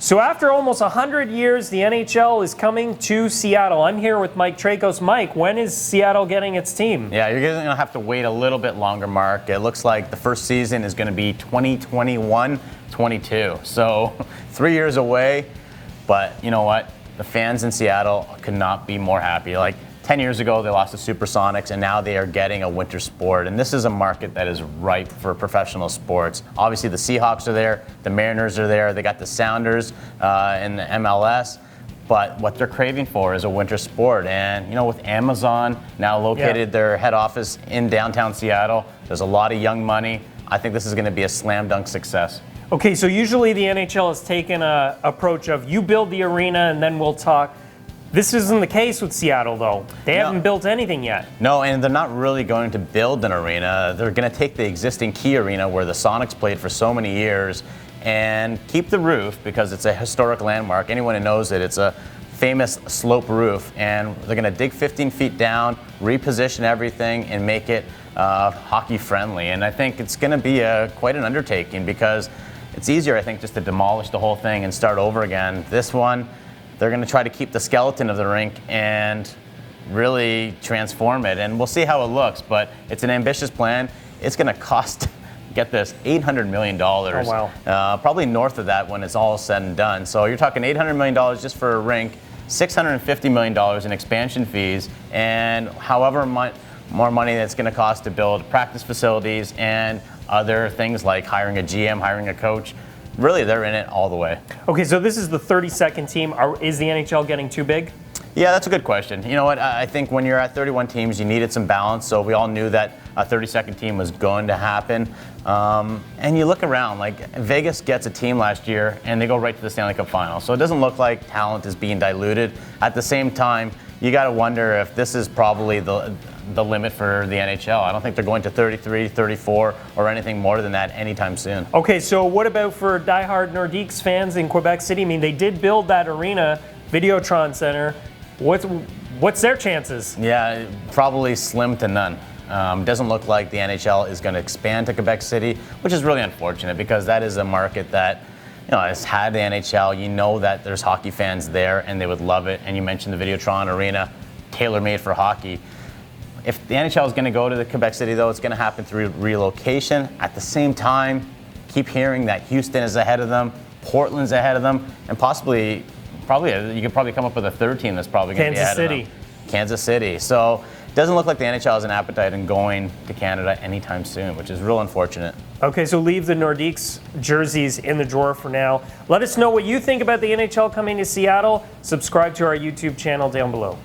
So after almost 100 years, the NHL is coming to Seattle. I'm here with Mike Trakos. Mike, when is Seattle getting its team? Yeah, you're going to have to wait a little bit longer, Mark. It looks like the first season is going to be 2021-22. So 3 years away. But you know what? The fans in Seattle could not be more happy. Like 10 years ago, they lost to Supersonics, and now they are getting a winter sport. And this is a market that is ripe for professional sports. Obviously, the Seahawks are there, the Mariners are there, they got the Sounders in the MLS. But what they're craving for is a winter sport. And, you know, with Amazon now located their head office in downtown Seattle, there's a lot of young money. I think this is going to be a slam dunk success. Okay, so usually the NHL has taken an approach of you build the arena and then we'll talk. This isn't the case with Seattle, though. They haven't built anything yet. No, and they're not really going to build an arena. They're going to take the existing Key Arena where the Sonics played for so many years and keep the roof because it's a historic landmark. Anyone who knows it, it's a famous slope roof. And they're going to dig 15 feet down, reposition everything, and make it hockey friendly. And I think it's going to be quite an undertaking because it's easier, I think, just to demolish the whole thing and start over again. This one, they're going to try to keep the skeleton of the rink and really transform it. And we'll see how it looks, but it's an ambitious plan. It's going to cost, get this, $800 million. Oh, wow. Probably north of that when it's all said and done. So you're talking $800 million just for a rink, $650 million in expansion fees, and however much more money that's going to cost to build practice facilities and other things like hiring a GM, hiring a coach. Really, they're in it all the way. Okay, so this is the 32nd team. Is the NHL getting too big? Yeah, that's a good question. You know what? I think when you're at 31 teams, you needed some balance. So we all knew that a 32nd team was going to happen. And you look around, like Vegas gets a team last year, and they go right to the Stanley Cup Final. So it doesn't look like talent is being diluted. At the same time, you got to wonder if this is probably the limit for the NHL. I don't think they're going to 33, 34, or anything more than that anytime soon. Okay, so what about for diehard Nordiques fans in Quebec City? I mean, they did build that arena, Videotron Center. What's their chances? Yeah, probably slim to none. Doesn't look like the NHL is going to expand to Quebec City, which is really unfortunate because that is a market that has had the NHL. You know that there's hockey fans there and they would love it. And you mentioned the Videotron Arena, tailor-made for hockey. If the NHL is going to go to the Quebec City, though, it's going to happen through relocation. At the same time, keep hearing that Houston is ahead of them, Portland's ahead of them, and you could probably come up with a third team that's probably going to be ahead of them. Kansas City. So it doesn't look like the NHL has an appetite in going to Canada anytime soon, which is real unfortunate. Okay, so leave the Nordiques jerseys in the drawer for now. Let us know what you think about the NHL coming to Seattle. Subscribe to our YouTube channel down below.